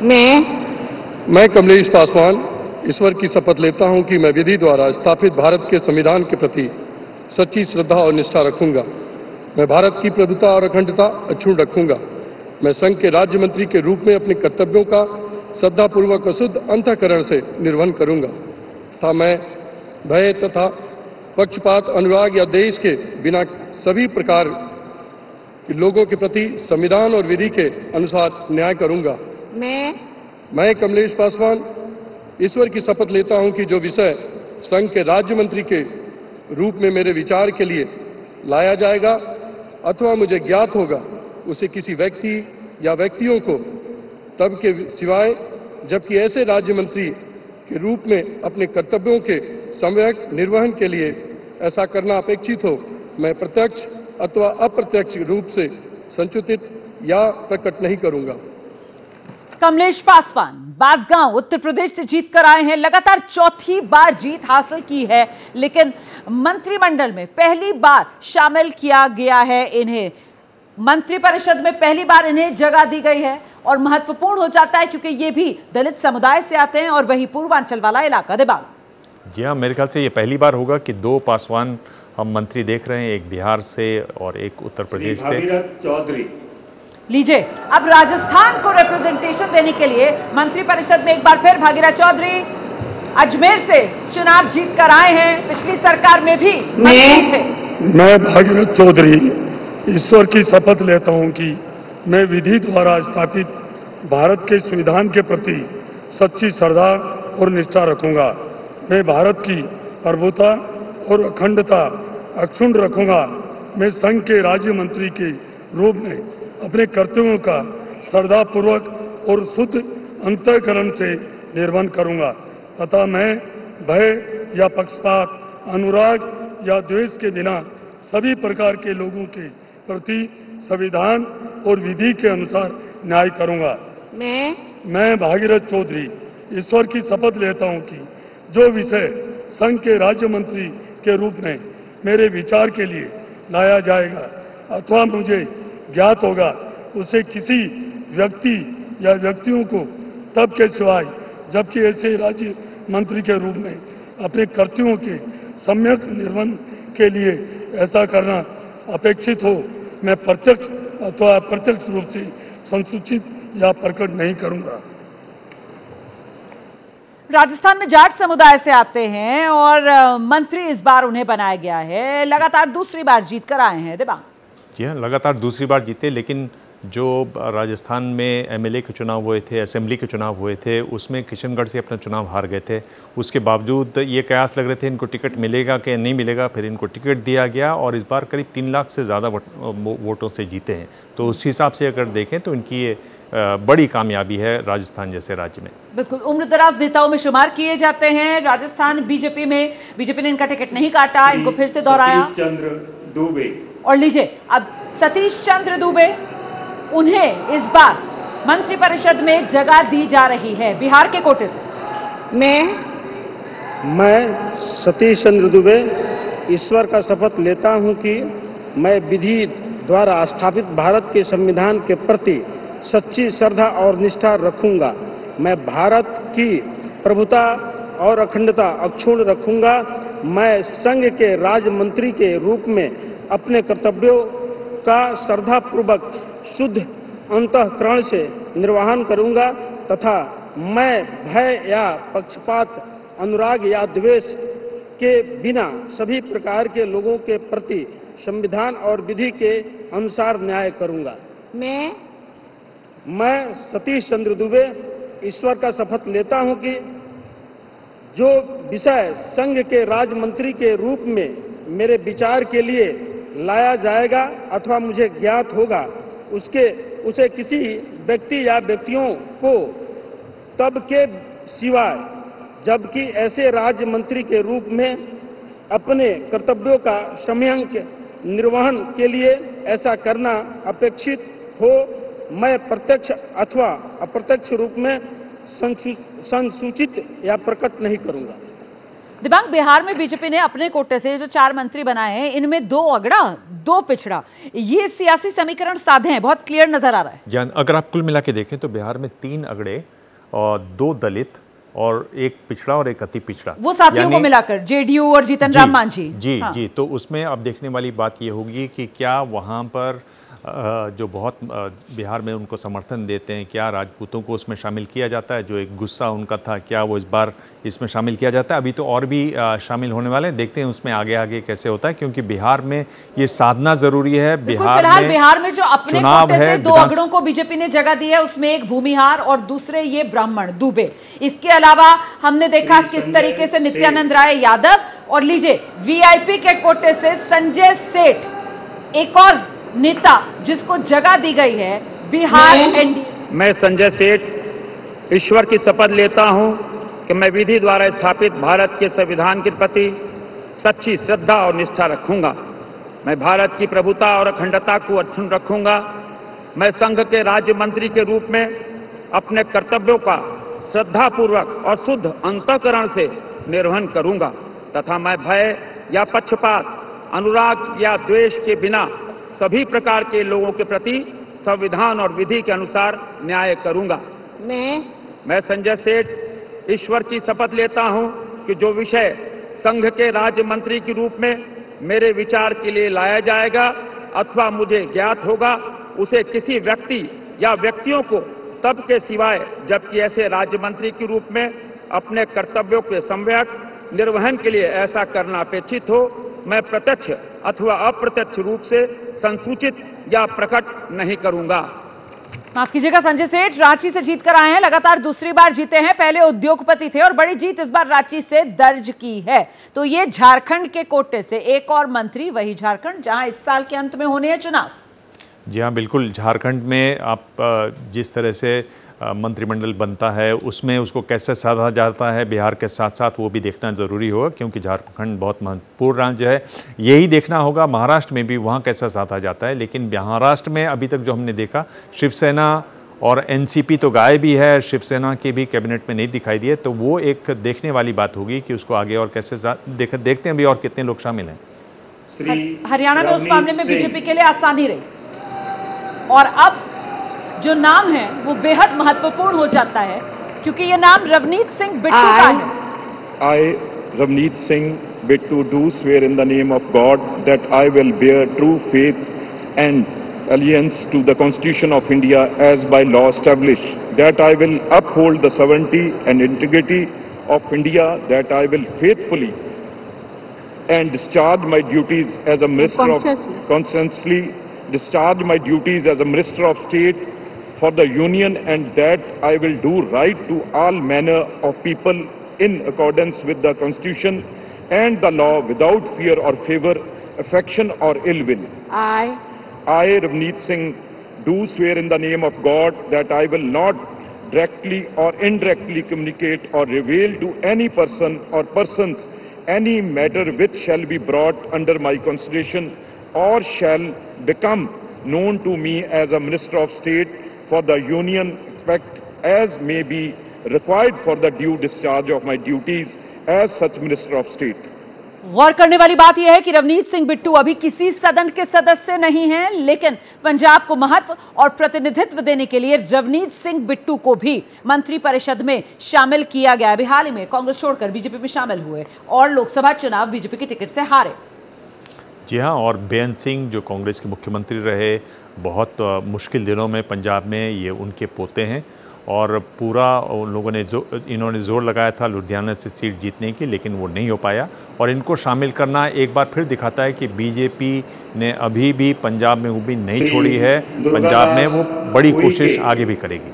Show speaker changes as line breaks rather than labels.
मैं कमलेश पासवान ईश्वर की शपथ लेता हूं कि मैं विधि द्वारा स्थापित भारत के संविधान के प्रति सच्ची श्रद्धा और निष्ठा रखूंगा। मैं भारत की प्रभुता और अखंडता अक्षुण्ण रखूंगा। मैं संघ के राज्य मंत्री के रूप में अपने कर्तव्यों का श्रद्धापूर्वक और शुद्ध अंतःकरण से निर्वहन करूंगा तथा मैं भय तथा पक्षपात, अनुराग या देश के बिना सभी प्रकार के लोगों के प्रति संविधान और विधि के अनुसार न्याय करूंगा। मैं कमलेश पासवान ईश्वर की शपथ लेता हूं कि जो विषय संघ के राज्य मंत्री के रूप में मेरे विचार के लिए लाया जाएगा अथवा मुझे ज्ञात होगा, उसे किसी व्यक्ति या व्यक्तियों को तब के सिवाय जबकि ऐसे राज्य मंत्री के रूप में अपने कर्तव्यों के सम्यक निर्वहन के लिए ऐसा करना अपेक्षित हो, मैं प्रत्यक्ष अथवा अप्रत्यक्ष रूप से संचित या प्रकट नहीं करूंगा।
कमलेश पासवान बांसगांव उत्तर प्रदेश से जीत कर आए हैं। लगातार चौथी बार जीत हासिल की है, लेकिन मंत्रिमंडल में पहली बार शामिल किया गया है इन्हें। मंत्रिपरिषद में पहली बार इन्हें जगह दी गई है और महत्वपूर्ण हो जाता है क्योंकि ये भी दलित समुदाय से आते हैं और वही पूर्वांचल वाला इलाका। देबांग
जी हाँ, मेरे ख्याल से ये पहली बार होगा कि दो पासवान हम मंत्री देख रहे हैं, एक बिहार से और एक उत्तर प्रदेश से।
चौधरी
लीजिए, अब राजस्थान को रिप्रेजेंटेशन देने के लिए मंत्रिपरिषद में एक बार फिर भागीरथ चौधरी अजमेर से चुनाव जीत कर आए हैं। पिछली सरकार में भी मंत्री थे।
मैं भागीरथ चौधरी ईश्वर की शपथ लेता हूं कि मैं विधि द्वारा स्थापित भारत के संविधान के प्रति सच्ची श्रद्धा और निष्ठा रखूंगा। मैं भारत की प्रभुता और अखंडता अक्षुण्ण रखूंगा। मैं संघ के राज्य मंत्री के रूप में अपने कर्तव्यों का श्रद्धापूर्वक और शुद्ध अंतःकरण से निर्वहन करूंगा तथा मैं भय या पक्षपात, अनुराग या द्वेष के बिना सभी प्रकार के लोगों के प्रति संविधान और विधि के अनुसार न्याय करूंगा। मैं भागीरथ चौधरी ईश्वर की शपथ लेता हूं कि जो विषय संघ के राज्य मंत्री के रूप में मेरे विचार के लिए लाया जाएगा अथवा मुझे ज्ञात होगा, उसे किसी व्यक्ति या व्यक्तियों को तब के सिवाय जबकि ऐसे राज्य मंत्री के रूप में अपने कर्तव्यों के सम्यक निर्वहन के लिए ऐसा करना अपेक्षित हो, मैं प्रत्यक्ष अथवा अप्रत्यक्ष रूप से संसूचित या प्रकट नहीं करूंगा।
राजस्थान में जाट समुदाय से आते हैं और मंत्री इस बार उन्हें बनाया गया है। लगातार दूसरी बार जीत कर आए हैं। देबांग
जी हाँ, लगातार दूसरी बार जीते, लेकिन जो राजस्थान में एमएलए के चुनाव हुए थे, असेंबली के चुनाव हुए थे, उसमें किशनगढ़ से अपना चुनाव हार गए थे। उसके बावजूद ये कयास लग रहे थे इनको टिकट मिलेगा कि नहीं मिलेगा, फिर इनको टिकट दिया गया और इस बार करीब 3 लाख से ज़्यादा वोटों से जीते हैं। तो उस हिसाब से अगर देखें तो इनकी ये बड़ी कामयाबी है राजस्थान जैसे राज्य में।
बिल्कुल उम्रदराज नेताओं में शुमार किए जाते हैं। राजस्थान बीजेपी ने इनका टिकट नहीं काटा, इनको फिर से दोहराया।
चंद्र दुबे और
लीजिए, अब सतीश चंद्र दुबे, उन्हें इस बार मंत्रिपरिषद में जगह दी जा रही है बिहार के कोटे से।
मैं सतीश चंद्र दुबे ईश्वर का शपथ लेता हूं कि मैं विधि द्वारा स्थापित भारत के संविधान के प्रति सच्ची श्रद्धा और निष्ठा रखूंगा। मैं भारत की प्रभुता और अखंडता अक्षुण्ण रखूंगा। मैं संघ के राज्य मंत्री के रूप में अपने कर्तव्यों का श्रद्धापूर्वक शुद्ध अंतःकरण से निर्वहन करूंगा तथा मैं भय या पक्षपात, अनुराग या द्वेष के बिना सभी प्रकार के लोगों के प्रति संविधान और विधि के अनुसार न्याय करूंगा। मैं सतीश चंद्र दुबे ईश्वर का शपथ लेता हूं कि जो विषय संघ के राज्य मंत्री के रूप में मेरे विचार के लिए लाया जाएगा अथवा मुझे ज्ञात होगा, उसे किसी व्यक्ति या व्यक्तियों को तब के सिवाय जबकि ऐसे राज्य मंत्री के रूप में अपने कर्तव्यों का सम्यक निर्वहन के लिए ऐसा करना अपेक्षित हो, मैं प्रत्यक्ष अथवा अप्रत्यक्ष रूप में संसूचित या प्रकट नहीं करूंगा।
दिबांग, बिहार में बीजेपी ने अपने कोटे से जो 4 मंत्री बनाए हैं, इनमें 2 अगड़ा 2 पिछड़ा, ये सियासी समीकरण साधे हैं, बहुत क्लियर नजर आ रहा है।
जान, अगर आप कुल मिला के देखें तो बिहार में 3 अगड़े और 2 दलित और 1 पिछड़ा और 1 अति पिछड़ा,
वो साथियों को मिलाकर जेडीयू और जीतन राम मांझी।
जी हाँ। जी, तो उसमें अब देखने वाली बात ये होगी कि क्या वहाँ पर जो बहुत बिहार में उनको समर्थन देते हैं, क्या राजपूतों को उसमें शामिल किया जाता है? जो एक गुस्सा उनका था, क्या वो इस बार इसमें शामिल किया जाता है? अभी तो और भी शामिल होने वाले हैं, देखते हैं उसमें आगे आगे कैसे होता है, क्योंकि बिहार में ये साधना जरूरी है।
बिहार में जो अपने कोटे से 2 अगड़ों को बीजेपी ने जगह दी है, उसमें एक भूमिहार और दूसरे ये ब्राह्मण दुबे। इसके अलावा हमने देखा किस तरीके से नित्यानंद राय यादव और लीजिए वीआईपी के कोटे से संजय सेठ, एक और नेता जिसको जगह दी गई है बिहार एनडीए।
मैं संजय सेठ ईश्वर की शपथ लेता हूं कि मैं विधि द्वारा स्थापित भारत के संविधान के प्रति सच्ची श्रद्धा और निष्ठा रखूंगा। मैं भारत की प्रभुता और अखंडता को अक्षुण्ण रखूंगा। मैं संघ के राज्य मंत्री के रूप में अपने कर्तव्यों का श्रद्धापूर्वक और शुद्ध अंतःकरण से निर्वहन करूंगा तथा मैं भय या पक्षपात, अनुराग या द्वेष के बिना सभी प्रकार के लोगों के प्रति संविधान और विधि के अनुसार न्याय करूंगा। मैं संजय सेठ ईश्वर की शपथ लेता हूं कि जो विषय संघ के राज्य मंत्री के रूप में मेरे विचार के लिए लाया जाएगा अथवा मुझे ज्ञात होगा, उसे किसी व्यक्ति या व्यक्तियों को तब के सिवाय जबकि ऐसे राज्य मंत्री के रूप में अपने कर्तव्यों के सम्यक निर्वहन के लिए ऐसा करना अपेक्षित हो, मैं प्रत्यक्ष अथवा अप्रत्यक्ष रूप से संसूचित या प्रकट नहीं करूंगा।
माफ कीजिएगा, संजय सेठ रांची से जीत कर आए हैं, लगातार दूसरी बार जीते हैं। पहले उद्योगपति थे और बड़ी जीत इस बार रांची से दर्ज की है। तो ये झारखंड के कोटे से एक और मंत्री, वही झारखंड जहां इस साल के अंत में होने हैं चुनाव।
जी हाँ, बिल्कुल। झारखंड में आप जिस तरह से मंत्रिमंडल बनता है उसमें उसको कैसे साधा जाता है, बिहार के साथ साथ वो भी देखना ज़रूरी होगा, क्योंकि झारखंड बहुत महत्वपूर्ण राज्य है। यही देखना होगा महाराष्ट्र में भी, वहाँ कैसा साधा जाता है। लेकिन महाराष्ट्र में अभी तक जो हमने देखा, शिवसेना और एनसीपी तो गायब ही है, शिवसेना के भी कैबिनेट में नहीं दिखाई दिए, तो वो एक देखने वाली बात होगी कि उसको आगे और कैसे देखते हैं अभी और कितने लोग शामिल हैं।
हरियाणा में उस मामले में बीजेपी के लिए आसानी रही और अब जो नाम है वो बेहद महत्वपूर्ण हो जाता है, क्योंकि ये नाम रवनीत सिंह बिट्टू का है।
I, Ravneet Singh Bittu, do swear in the name of God that I will bear true faith and allegiance to the Constitution of India as by law established, that I will uphold the sovereignty and integrity of India, that I will faithfully and discharge my duties as a minister conscientiously discharge my duties as a minister of state for the union, and that I will do right to all manner of people in accordance with the Constitution and the law without fear or favor, affection or ill will. I, Ravneet Singh, do swear in the name of God that I will not directly or indirectly communicate or reveal to any person or persons any matter which shall be brought under my consideration or shall become known to me as a Minister of State for the Union, except as may be required for the due discharge of my duties as such Minister of State.
गौर करने वाली बात यह है कि रवनीत सिंह बिट्टू अभी किसी सदन के सदस्य नहीं हैं, लेकिन पंजाब को महत्व और प्रतिनिधित्व देने के लिए रवनीत सिंह बिट्टू को भी मंत्री परिषद में शामिल किया गया। अभी हाल ही में कांग्रेस छोड़कर बीजेपी में शामिल हुए और लोकसभा चुनाव बीजेपी के टिकट से हारे।
जी हाँ, और बेअंत सिंह जो कांग्रेस के मुख्यमंत्री रहे, बहुत मुश्किल दिनों में पंजाब में, ये उनके पोते हैं और पूरा उन लोगों ने इन्होंने जोर लगाया था लुधियाना से सीट जीतने की, लेकिन वो नहीं हो पाया। और इनको शामिल करना एक बार फिर दिखाता है कि बीजेपी ने अभी भी पंजाब में उम्मीद नहीं छोड़ी है, पंजाब में वो बड़ी कोशिश आगे भी करेगी।